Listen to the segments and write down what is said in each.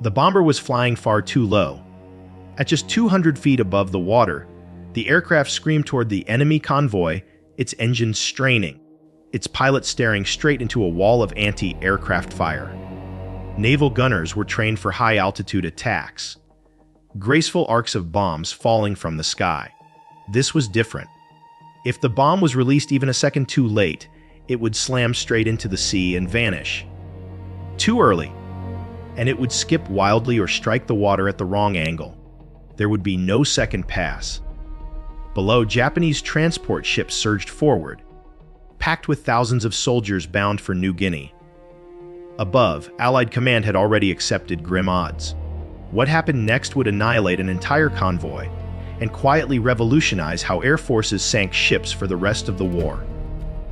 The bomber was flying far too low. At just 200 feet above the water, the aircraft screamed toward the enemy convoy, its engines straining, its pilot staring straight into a wall of anti-aircraft fire. Naval gunners were trained for high-altitude attacks, graceful arcs of bombs falling from the sky. This was different. If the bomb was released even a second too late, it would slam straight into the sea and vanish. Too early, and it would skip wildly or strike the water at the wrong angle. There would be no second pass. Below, Japanese transport ships surged forward, packed with thousands of soldiers bound for New Guinea. Above, Allied command had already accepted grim odds. What happened next would annihilate an entire convoy and quietly revolutionize how air forces sank ships for the rest of the war.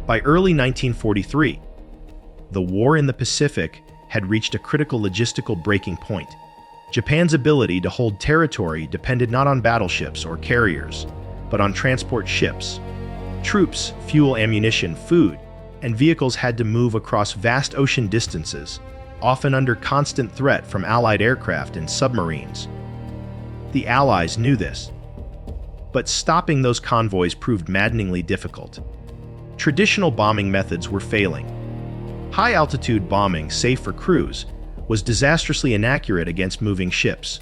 By early 1943, the war in the Pacific had reached a critical logistical breaking point. Japan's ability to hold territory depended not on battleships or carriers, but on transport ships. Troops, fuel, ammunition, food, and vehicles had to move across vast ocean distances, often under constant threat from Allied aircraft and submarines. The Allies knew this, but stopping those convoys proved maddeningly difficult. Traditional bombing methods were failing. High-altitude bombing, safe for crews, was disastrously inaccurate against moving ships.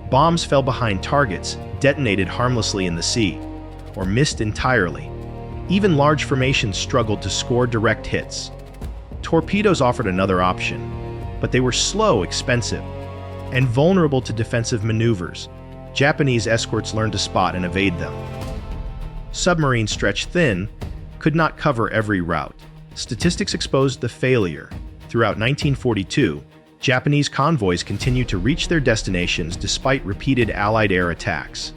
Bombs fell behind targets, detonated harmlessly in the sea, or missed entirely. Even large formations struggled to score direct hits. Torpedoes offered another option, but they were slow, expensive, and vulnerable to defensive maneuvers. Japanese escorts learned to spot and evade them. Submarines stretched thin, could not cover every route. Statistics exposed the failure. Throughout 1942, Japanese convoys continued to reach their destinations despite repeated Allied air attacks.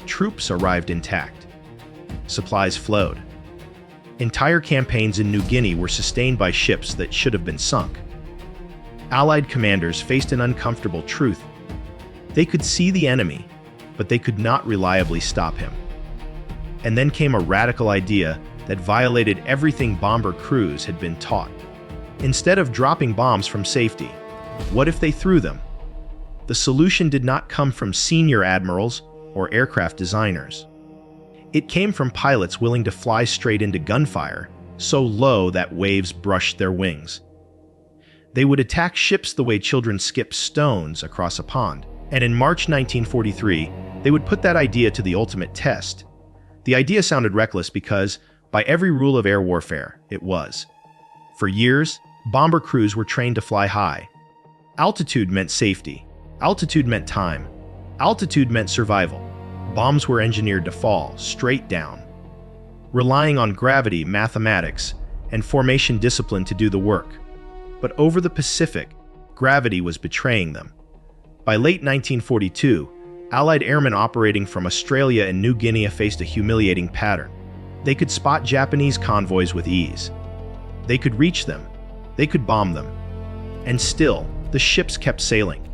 Troops arrived intact. Supplies flowed. Entire campaigns in New Guinea were sustained by ships that should have been sunk. Allied commanders faced an uncomfortable truth. They could see the enemy, but they could not reliably stop him. And then came a radical idea that violated everything bomber crews had been taught. Instead of dropping bombs from safety, what if they threw them? The solution did not come from senior admirals or aircraft designers. It came from pilots willing to fly straight into gunfire, so low that waves brushed their wings. They would attack ships the way children skip stones across a pond. And in March 1943, they would put that idea to the ultimate test. The idea sounded reckless because, by every rule of air warfare, it was. For years, bomber crews were trained to fly high. Altitude meant safety. Altitude meant time. Altitude meant survival. Bombs were engineered to fall straight down, relying on gravity, mathematics, and formation discipline to do the work. But over the Pacific, gravity was betraying them. By late 1942, Allied airmen operating from Australia and New Guinea faced a humiliating pattern. They could spot Japanese convoys with ease. They could reach them. They could bomb them. And still, the ships kept sailing.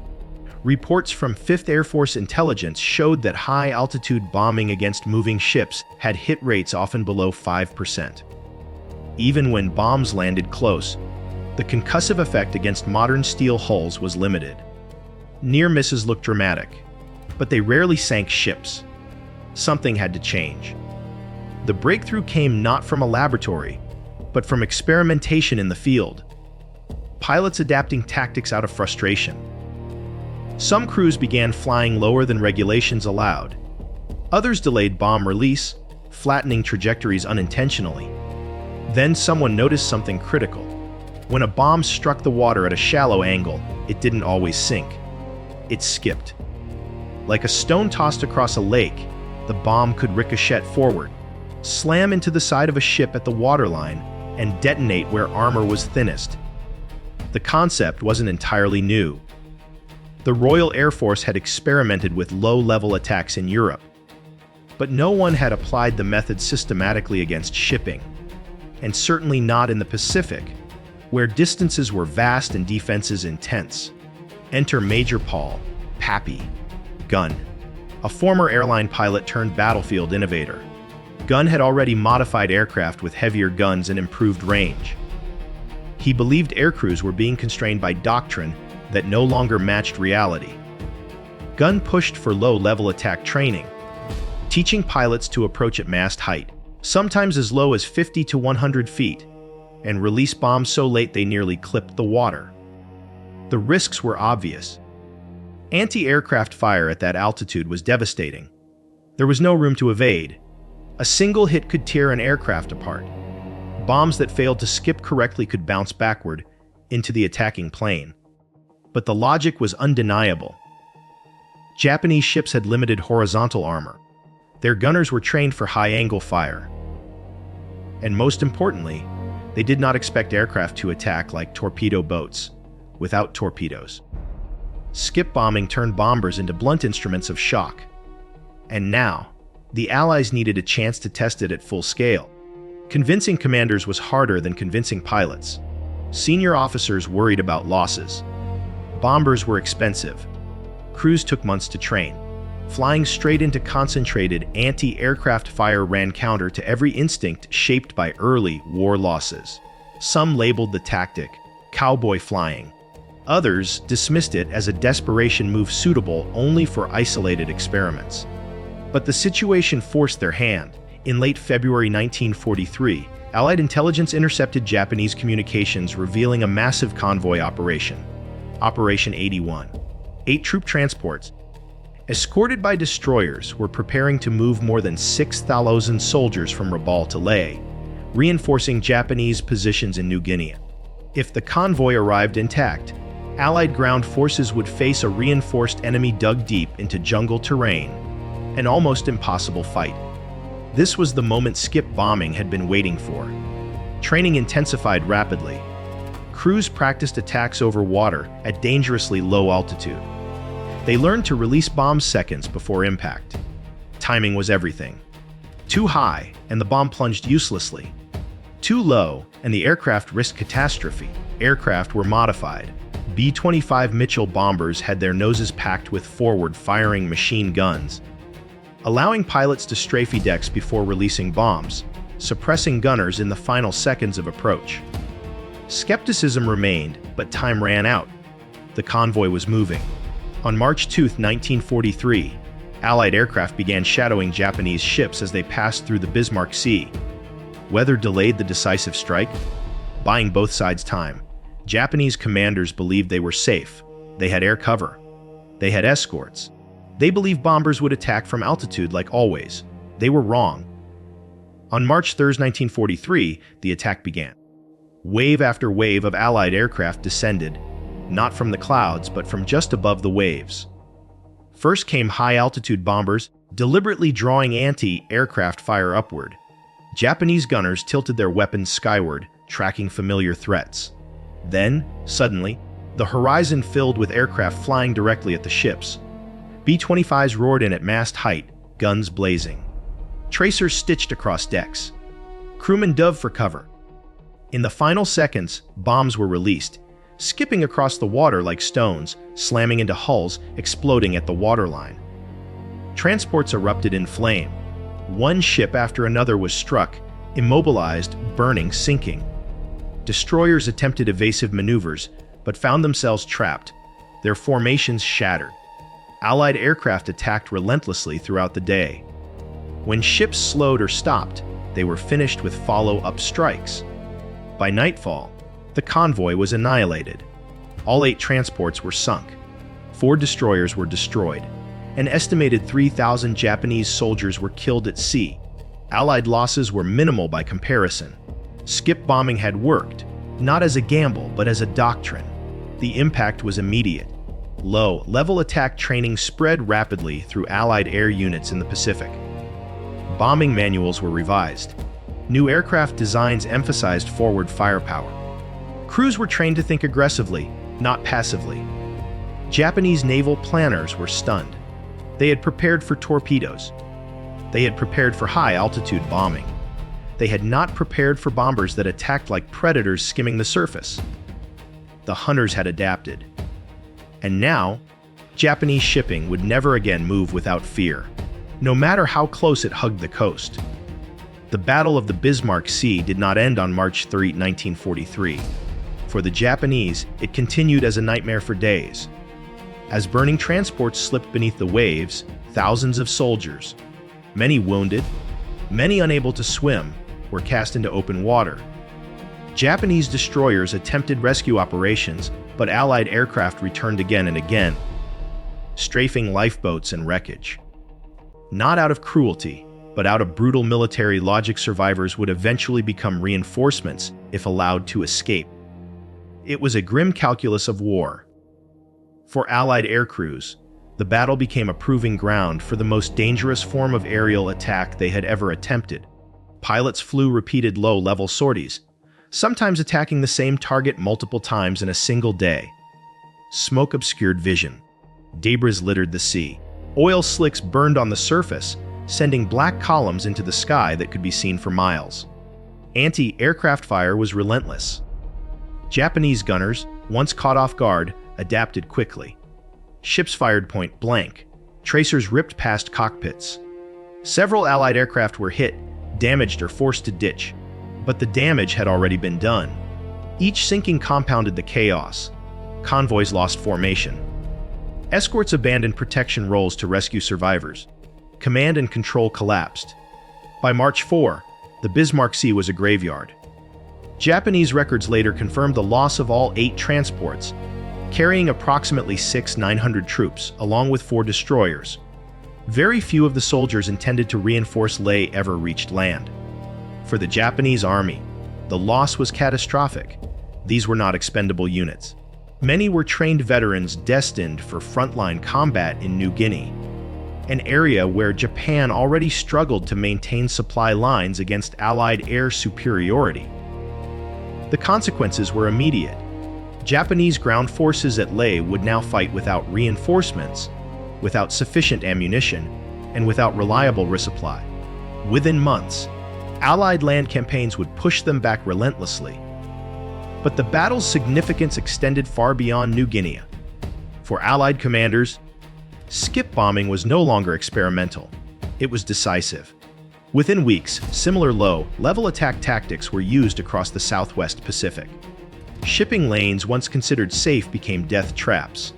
Reports from 5th Air Force intelligence showed that high-altitude bombing against moving ships had hit rates often below 5%. Even when bombs landed close, the concussive effect against modern steel hulls was limited. Near misses looked dramatic, but they rarely sank ships. Something had to change. The breakthrough came not from a laboratory, but from experimentation in the field. Pilots adapting tactics out of frustration. Some crews began flying lower than regulations allowed. Others delayed bomb release, flattening trajectories unintentionally. Then someone noticed something critical. When a bomb struck the water at a shallow angle, it didn't always sink. It skipped. Like a stone tossed across a lake, the bomb could ricochet forward, slam into the side of a ship at the waterline, and detonate where armor was thinnest. The concept wasn't entirely new. The Royal Air Force had experimented with low-level attacks in Europe, but no one had applied the method systematically against shipping, and certainly not in the Pacific, where distances were vast and defenses intense. Enter Major Paul, Pappy, Gunn, a former airline pilot turned battlefield innovator. Gunn had already modified aircraft with heavier guns and improved range. He believed aircrews were being constrained by doctrine, that no longer matched reality. Gun pushed for low-level attack training, teaching pilots to approach at mast height, sometimes as low as 50 to 100 feet, and release bombs so late they nearly clipped the water. The risks were obvious. Anti-aircraft fire at that altitude was devastating. There was no room to evade. A single hit could tear an aircraft apart. Bombs that failed to skip correctly could bounce backward into the attacking plane. But the logic was undeniable. Japanese ships had limited horizontal armor. Their gunners were trained for high-angle fire. And most importantly, they did not expect aircraft to attack like torpedo boats, without torpedoes. Skip bombing turned bombers into blunt instruments of shock. And now, the Allies needed a chance to test it at full scale. Convincing commanders was harder than convincing pilots. Senior officers worried about losses. Bombers were expensive. Crews took months to train. Flying straight into concentrated anti-aircraft fire ran counter to every instinct shaped by early war losses. Some labeled the tactic cowboy flying. Others dismissed it as a desperation move suitable only for isolated experiments. But the situation forced their hand. In late February 1943, Allied intelligence intercepted Japanese communications revealing a massive convoy operation, Operation 81. 8 troop transports, escorted by destroyers, were preparing to move more than 6,000 soldiers from Rabaul to Lae, reinforcing Japanese positions in New Guinea. If the convoy arrived intact, Allied ground forces would face a reinforced enemy dug deep into jungle terrain, an almost impossible fight. This was the moment skip bombing had been waiting for. Training intensified rapidly. Crews practiced attacks over water at dangerously low altitude. They learned to release bombs seconds before impact. Timing was everything. Too high, and the bomb plunged uselessly. Too low, and the aircraft risked catastrophe. Aircraft were modified. B-25 Mitchell bombers had their noses packed with forward-firing machine guns, allowing pilots to strafe decks before releasing bombs, suppressing gunners in the final seconds of approach. Skepticism remained, but time ran out. The convoy was moving. On March 2, 1943, Allied aircraft began shadowing Japanese ships as they passed through the Bismarck Sea. Weather delayed the decisive strike, buying both sides time. Japanese commanders believed they were safe. They had air cover. They had escorts. They believed bombers would attack from altitude like always. They were wrong. On March 3, 1943, the attack began. Wave after wave of Allied aircraft descended, not from the clouds, but from just above the waves. First came high-altitude bombers, deliberately drawing anti-aircraft fire upward. Japanese gunners tilted their weapons skyward, tracking familiar threats. Then, suddenly, the horizon filled with aircraft flying directly at the ships. B-25s roared in at mast height, guns blazing. Tracers stitched across decks. Crewmen dove for cover. In the final seconds, bombs were released, skipping across the water like stones, slamming into hulls, exploding at the waterline. Transports erupted in flame. One ship after another was struck, immobilized, burning, sinking. Destroyers attempted evasive maneuvers, but found themselves trapped, their formations shattered. Allied aircraft attacked relentlessly throughout the day. When ships slowed or stopped, they were finished with follow-up strikes. By nightfall, the convoy was annihilated. All 8 transports were sunk. 4 destroyers were destroyed. An estimated 3,000 Japanese soldiers were killed at sea. Allied losses were minimal by comparison. Skip bombing had worked, not as a gamble, but as a doctrine. The impact was immediate. Low-level attack training spread rapidly through Allied air units in the Pacific. Bombing manuals were revised. New aircraft designs emphasized forward firepower. Crews were trained to think aggressively, not passively. Japanese naval planners were stunned. They had prepared for torpedoes. They had prepared for high-altitude bombing. They had not prepared for bombers that attacked like predators skimming the surface. The hunters had adapted. And now, Japanese shipping would never again move without fear, no matter how close it hugged the coast. The Battle of the Bismarck Sea did not end on March 3, 1943. For For the Japanese, it continued as a nightmare for days. As burning transports slipped beneath the waves, thousands of soldiers, many wounded, many unable to swim, were cast into open water. Japanese destroyers attempted rescue operations, but Allied aircraft returned again and again, strafing lifeboats and wreckage. Not out of cruelty, but out of brutal military logic, survivors would eventually become reinforcements if allowed to escape. It was a grim calculus of war. For Allied aircrews, the battle became a proving ground for the most dangerous form of aerial attack they had ever attempted. Pilots flew repeated low-level sorties, sometimes attacking the same target multiple times in a single day. Smoke obscured vision. Debris littered the sea. Oil slicks burned on the surface, sending black columns into the sky that could be seen for miles. Anti-aircraft fire was relentless. Japanese gunners, once caught off guard, adapted quickly. Ships fired point blank. Tracers ripped past cockpits. Several Allied aircraft were hit, damaged, or forced to ditch. But the damage had already been done. Each sinking compounded the chaos. Convoys lost formation. Escorts abandoned protection roles to rescue survivors. Command and control collapsed. By March 4, the Bismarck Sea was a graveyard. Japanese records later confirmed the loss of all 8 transports, carrying approximately 900 troops, along with 4 destroyers. Very few of the soldiers intended to reinforce Leh ever reached land. For the Japanese army, the loss was catastrophic. These were not expendable units. Many were trained veterans destined for frontline combat in New Guinea, an area where Japan already struggled to maintain supply lines against Allied air superiority. The consequences were immediate. Japanese ground forces at Leh would now fight without reinforcements, without sufficient ammunition, and without reliable resupply. Within months, Allied land campaigns would push them back relentlessly. But the battle's significance extended far beyond New Guinea. For Allied commanders, skip bombing was no longer experimental. It was decisive. Within weeks, similar low-level attack tactics were used across the Southwest Pacific. Shipping lanes once considered safe became death traps.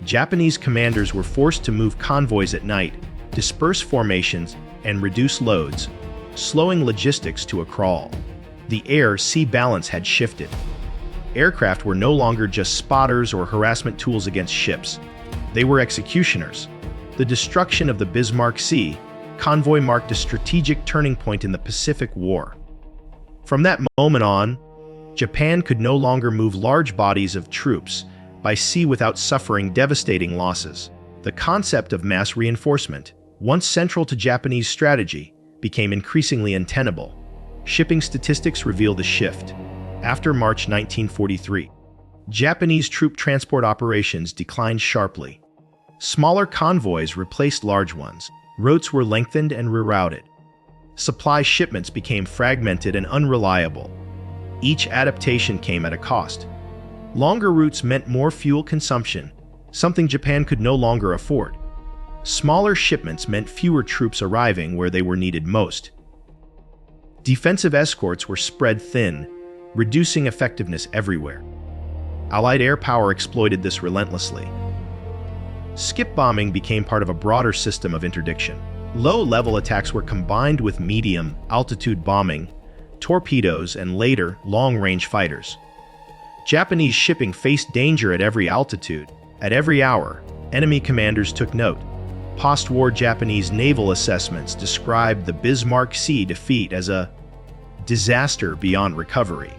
Japanese commanders were forced to move convoys at night, disperse formations, and reduce loads, slowing logistics to a crawl. The air-sea balance had shifted. Aircraft were no longer just spotters or harassment tools against ships. They were executioners. The destruction of the Bismarck Sea convoy marked a strategic turning point in the Pacific War. From that moment on, Japan could no longer move large bodies of troops by sea without suffering devastating losses. The concept of mass reinforcement, once central to Japanese strategy, became increasingly untenable. Shipping statistics reveal the shift. After March 1943, Japanese troop transport operations declined sharply. Smaller convoys replaced large ones. Routes were lengthened and rerouted. Supply shipments became fragmented and unreliable. Each adaptation came at a cost. Longer routes meant more fuel consumption, something Japan could no longer afford. Smaller shipments meant fewer troops arriving where they were needed most. Defensive escorts were spread thin, reducing effectiveness everywhere. Allied air power exploited this relentlessly. Skip bombing became part of a broader system of interdiction. Low-level attacks were combined with medium-altitude bombing, torpedoes, and later, long-range fighters. Japanese shipping faced danger at every altitude. At every hour, enemy commanders took note. Post-war Japanese naval assessments described the Bismarck Sea defeat as a disaster beyond recovery.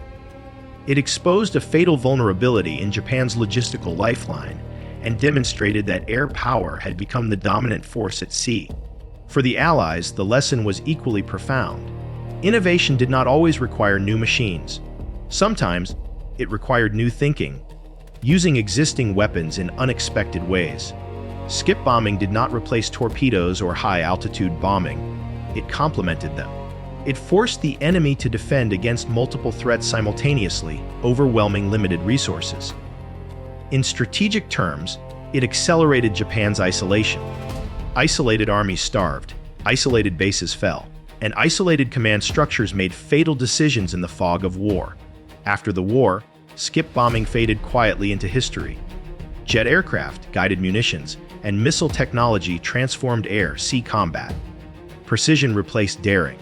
It exposed a fatal vulnerability in Japan's logistical lifeline and demonstrated that air power had become the dominant force at sea. For the Allies, the lesson was equally profound. Innovation did not always require new machines. Sometimes, it required new thinking, using existing weapons in unexpected ways. Skip bombing did not replace torpedoes or high-altitude bombing. It complemented them. It forced the enemy to defend against multiple threats simultaneously, overwhelming limited resources. In strategic terms, it accelerated Japan's isolation. Isolated armies starved, isolated bases fell, and isolated command structures made fatal decisions in the fog of war. After the war, skip bombing faded quietly into history. Jet aircraft, guided munitions, and missile technology transformed air-sea combat. Precision replaced daring.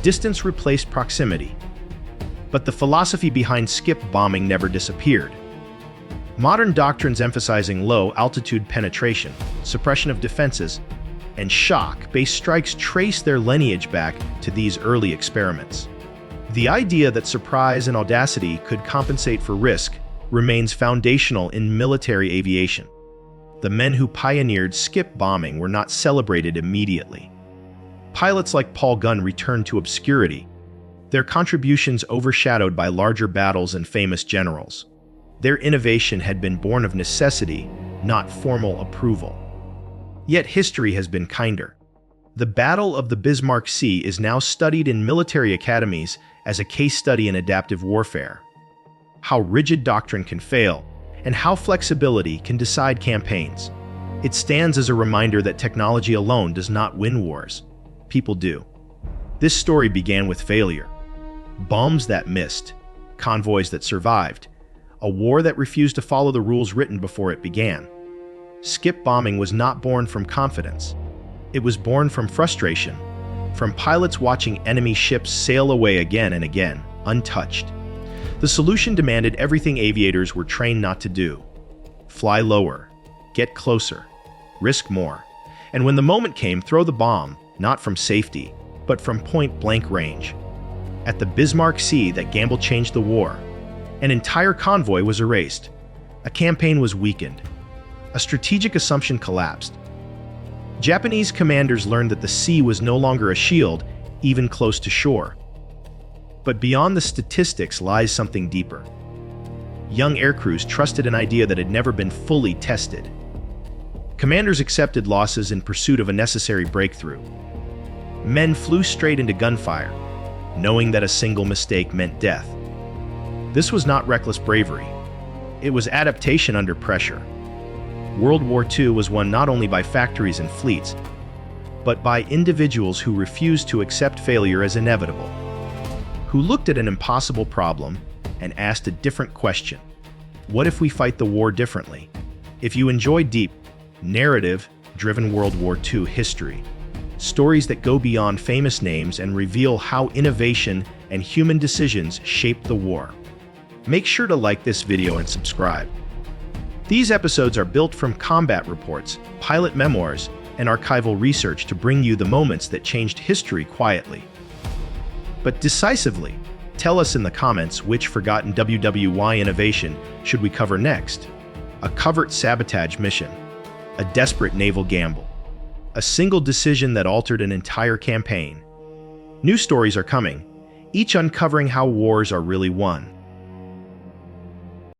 Distance replaced proximity. But the philosophy behind skip bombing never disappeared. Modern doctrines emphasizing low-altitude penetration, suppression of defenses, and shock-based strikes trace their lineage back to these early experiments. The idea that surprise and audacity could compensate for risk remains foundational in military aviation. The men who pioneered skip bombing were not celebrated immediately. Pilots like Paul Gunn returned to obscurity, their contributions overshadowed by larger battles and famous generals. Their innovation had been born of necessity, not formal approval. Yet history has been kinder. The Battle of the Bismarck Sea is now studied in military academies as a case study in adaptive warfare. How rigid doctrine can fail, and how flexibility can decide campaigns. It stands as a reminder that technology alone does not win wars. People do. This story began with failure. Bombs that missed, convoys that survived, a war that refused to follow the rules written before it began. Skip bombing was not born from confidence. It was born from frustration, from pilots watching enemy ships sail away again and again, untouched. The solution demanded everything aviators were trained not to do. Fly lower, get closer, risk more, and when the moment came, throw the bomb, not from safety, but from point-blank range. At the Bismarck Sea, that gamble changed the war. An entire convoy was erased. A campaign was weakened. A strategic assumption collapsed. Japanese commanders learned that the sea was no longer a shield, even close to shore. But beyond the statistics lies something deeper. Young aircrews trusted an idea that had never been fully tested. Commanders accepted losses in pursuit of a necessary breakthrough. Men flew straight into gunfire, knowing that a single mistake meant death. This was not reckless bravery. It was adaptation under pressure. World War II was won not only by factories and fleets, but by individuals who refused to accept failure as inevitable, who looked at an impossible problem and asked a different question. What if we fight the war differently? If you enjoy deep, narrative-driven World War II history, stories that go beyond famous names and reveal how innovation and human decisions shaped the war, make sure to like this video and subscribe. These episodes are built from combat reports, pilot memoirs, and archival research to bring you the moments that changed history quietly, but decisively. Tell us in the comments which forgotten WWY innovation should we cover next. A covert sabotage mission, a desperate naval gamble, a single decision that altered an entire campaign. New stories are coming, each uncovering how wars are really won.